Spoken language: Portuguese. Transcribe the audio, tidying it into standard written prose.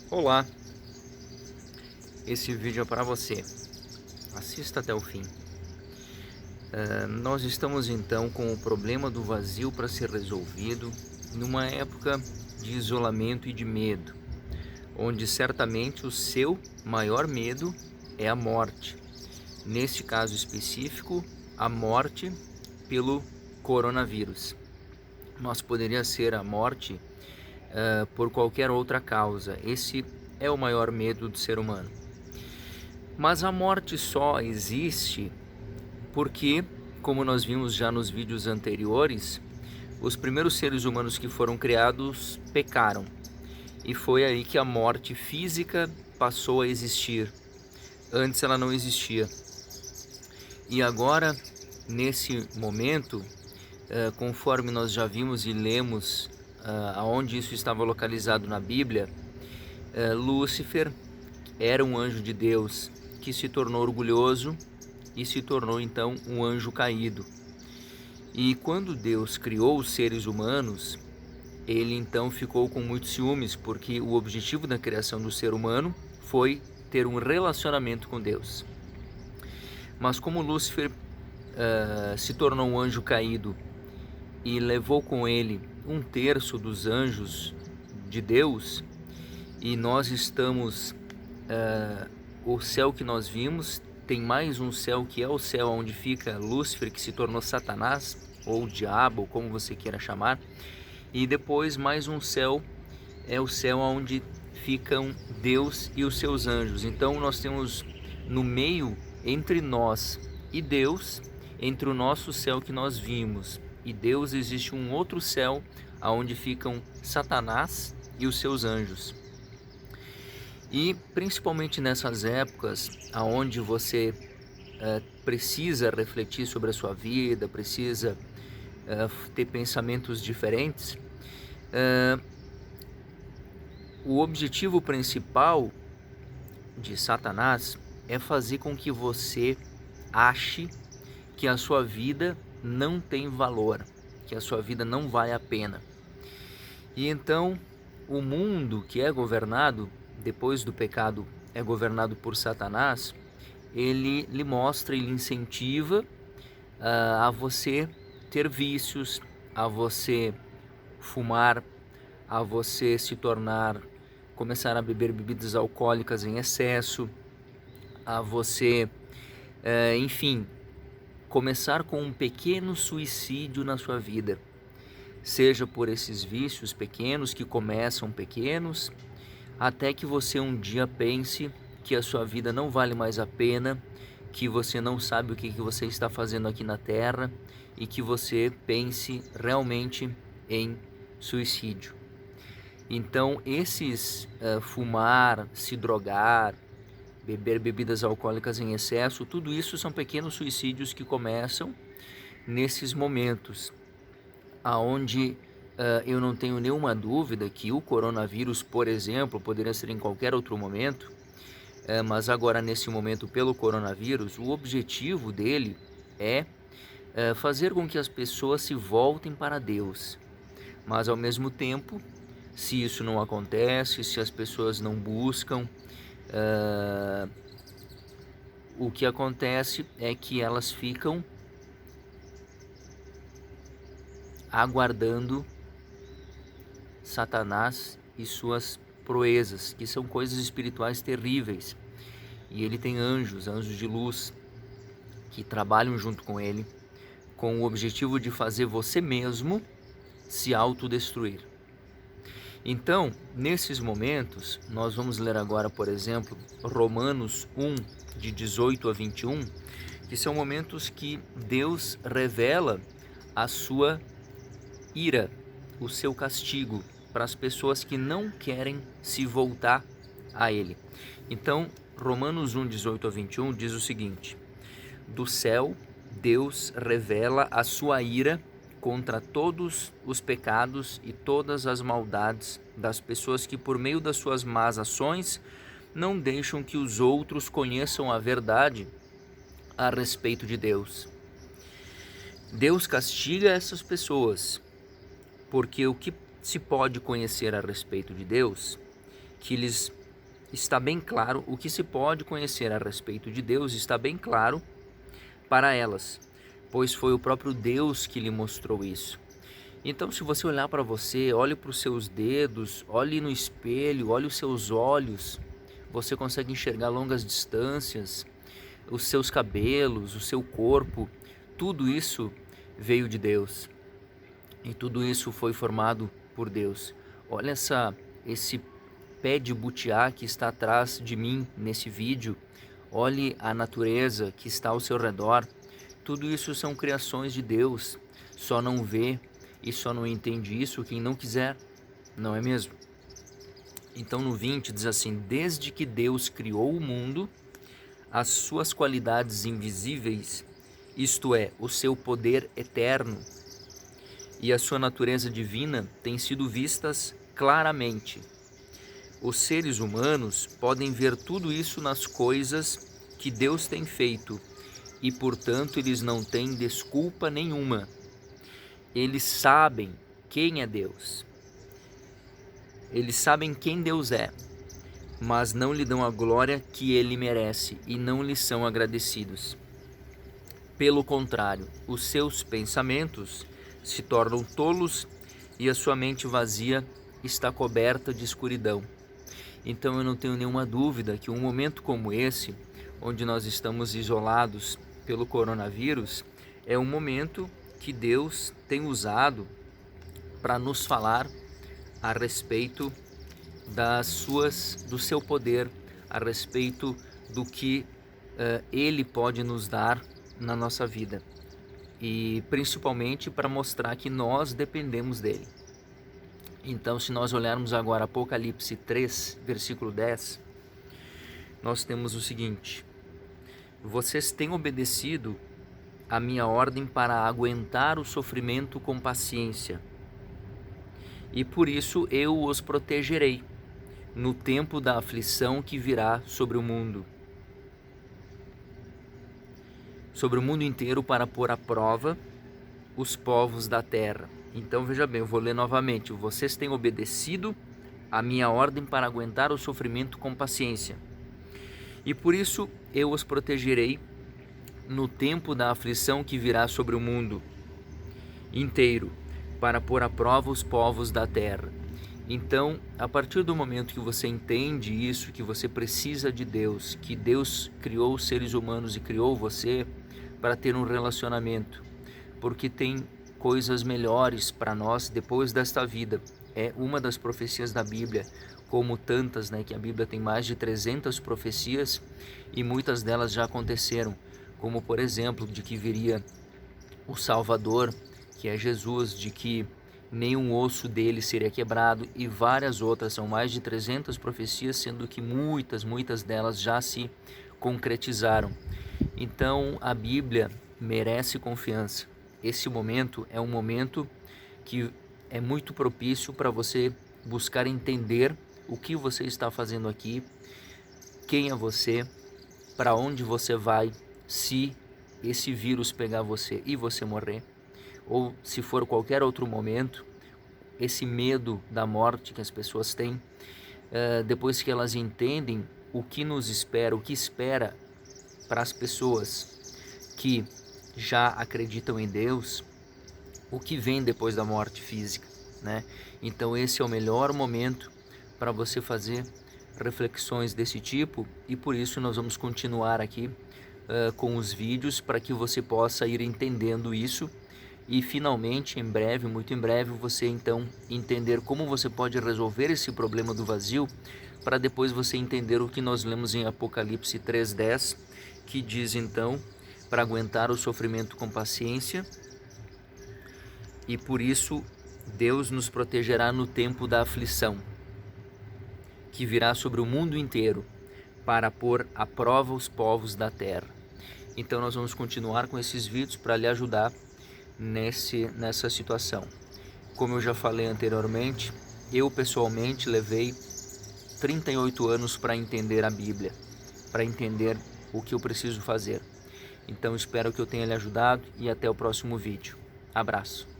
Olá, esse vídeo é para você. Assista até o fim. Nós estamos então com o problema do vazio para ser resolvido numa época de isolamento e de medo, onde certamente o seu maior medo é a morte. Neste caso específico, a morte pelo coronavírus. Mas poderia ser a morte por qualquer outra causa. Esse é o maior medo do ser humano. Mas a morte só existe porque, como nós vimos já nos vídeos anteriores, os primeiros seres humanos que foram criados pecaram. E foi aí que a morte física passou a existir. Antes ela não existia. E agora, nesse momento, conforme nós já vimos e lemos aonde isso estava localizado na Bíblia, Lúcifer era um anjo de Deus que se tornou orgulhoso e se tornou então um anjo caído. E quando Deus criou os seres humanos, ele então ficou com muitos ciúmes, porque o objetivo da criação do ser humano foi ter um relacionamento com Deus. Mas como Lúcifer se tornou um anjo caído e levou com ele 1/3 dos anjos de Deus, e nós estamos, o céu que nós vimos, tem mais um céu que é o céu onde fica Lúcifer, que se tornou Satanás, ou o diabo, ou como você queira chamar, e depois mais um céu, é o céu onde ficam Deus e os seus anjos. Então nós temos no meio, entre nós e Deus, entre o nosso céu que nós vimos e Deus, existe um outro céu onde ficam Satanás e os seus anjos. E principalmente nessas épocas onde você precisa refletir sobre a sua vida, precisa ter pensamentos diferentes, o objetivo principal de Satanás é fazer com que você ache que a sua vida não tem valor, que a sua vida não vale a pena. E então o mundo que é governado, depois do pecado, é governado por Satanás, ele lhe mostra e lhe incentiva a você ter vícios, a você fumar, a você começar a beber bebidas alcoólicas em excesso, a você, enfim, começar com um pequeno suicídio na sua vida, seja por esses vícios pequenos que começam pequenos, até que você um dia pense que a sua vida não vale mais a pena, que você não sabe o que você está fazendo aqui na Terra e que você pense realmente em suicídio. Então esses fumar, se drogar, beber bebidas alcoólicas em excesso, tudo isso são pequenos suicídios que começam nesses momentos, aonde eu não tenho nenhuma dúvida que o coronavírus, por exemplo, poderia ser em qualquer outro momento, mas agora nesse momento pelo coronavírus, o objetivo dele é fazer com que as pessoas se voltem para Deus. Mas ao mesmo tempo, se isso não acontece, se as pessoas não buscam, o que acontece é que elas ficam aguardando Satanás e suas proezas, que são coisas espirituais terríveis. E ele tem anjos de luz, que trabalham junto com ele, com o objetivo de fazer você mesmo se autodestruir. Então, nesses momentos, nós vamos ler agora, por exemplo, Romanos 1, de 18 a 21, que são momentos que Deus revela a sua ira, o seu castigo para as pessoas que não querem se voltar a Ele. Então, Romanos 1, 18 a 21 diz o seguinte: do céu, Deus revela a sua ira contra todos os pecados e todas as maldades das pessoas que, por meio das suas más ações, não deixam que os outros conheçam a verdade a respeito de Deus. Deus castiga essas pessoas, porque o que se pode conhecer a respeito de Deus, que lhes está bem claro o que se pode conhecer a respeito de Deus, está bem claro para elas, pois foi o próprio Deus que lhe mostrou isso. Então, se você olhar para você, olhe para os seus dedos, olhe no espelho, olhe os seus olhos, você consegue enxergar longas distâncias, os seus cabelos, o seu corpo, tudo isso veio de Deus e tudo isso foi formado por Deus. Olha esse pé de butiá que está atrás de mim nesse vídeo, olhe a natureza que está ao seu redor, tudo isso são criações de Deus, só não vê e só não entende isso quem não quiser, não é mesmo? Então no 20 diz assim: desde que Deus criou o mundo, as suas qualidades invisíveis, isto é, o seu poder eterno e a sua natureza divina, têm sido vistas claramente. Os seres humanos podem ver tudo isso nas coisas que Deus tem feito e, portanto, eles não têm desculpa nenhuma. Eles sabem quem é Deus. Eles sabem quem Deus é, mas não lhe dão a glória que ele merece e não lhe são agradecidos. Pelo contrário, os seus pensamentos se tornam tolos e a sua mente vazia está coberta de escuridão. Então eu não tenho nenhuma dúvida que um momento como esse, onde nós estamos isolados pelo coronavírus, é um momento que Deus tem usado para nos falar a respeito do seu poder, a respeito do que Ele pode nos dar na nossa vida e principalmente para mostrar que nós dependemos dele. Então, se nós olharmos agora Apocalipse 3, versículo 10, nós temos o seguinte: vocês têm obedecido a minha ordem para aguentar o sofrimento com paciência, e por isso eu os protegerei no tempo da aflição que virá sobre o mundo inteiro, para pôr à prova os povos da terra. Então veja bem, eu vou ler novamente: vocês têm obedecido a minha ordem para aguentar o sofrimento com paciência, e por isso eu os protegerei no tempo da aflição que virá sobre o mundo inteiro, para pôr à prova os povos da terra. Então, a partir do momento que você entende isso, que você precisa de Deus, que Deus criou os seres humanos e criou você para ter um relacionamento, porque tem coisas melhores para nós depois desta vida. É uma das profecias da Bíblia, como tantas, que a Bíblia tem mais de 300 profecias e muitas delas já aconteceram, como por exemplo de que viria o Salvador, que é Jesus, de que nenhum osso dele seria quebrado, e várias outras. São mais de 300 profecias, sendo que muitas delas já se concretizaram. Então a Bíblia merece confiança. Esse momento é um momento que é muito propício para você buscar entender o que você está fazendo aqui, quem é você, para onde você vai se esse vírus pegar você e você morrer, ou se for qualquer outro momento. Esse medo da morte que as pessoas têm, depois que elas entendem o que nos espera, o que espera para as pessoas que já acreditam em Deus, o que vem depois da morte física, Então esse é o melhor momento para você fazer reflexões desse tipo, e por isso nós vamos continuar aqui com os vídeos, para que você possa ir entendendo isso e finalmente, em breve, muito em breve, você então entender como você pode resolver esse problema do vazio, para depois você entender o que nós lemos em Apocalipse 3:10, que diz então para aguentar o sofrimento com paciência, e por isso Deus nos protegerá no tempo da aflição que virá sobre o mundo inteiro, para pôr à prova os povos da terra. Então nós vamos continuar com esses vídeos para lhe ajudar nessa situação. Como eu já falei anteriormente, eu pessoalmente levei 38 anos para entender a Bíblia, para entender o que eu preciso fazer. Então espero que eu tenha lhe ajudado e até o próximo vídeo. Abraço.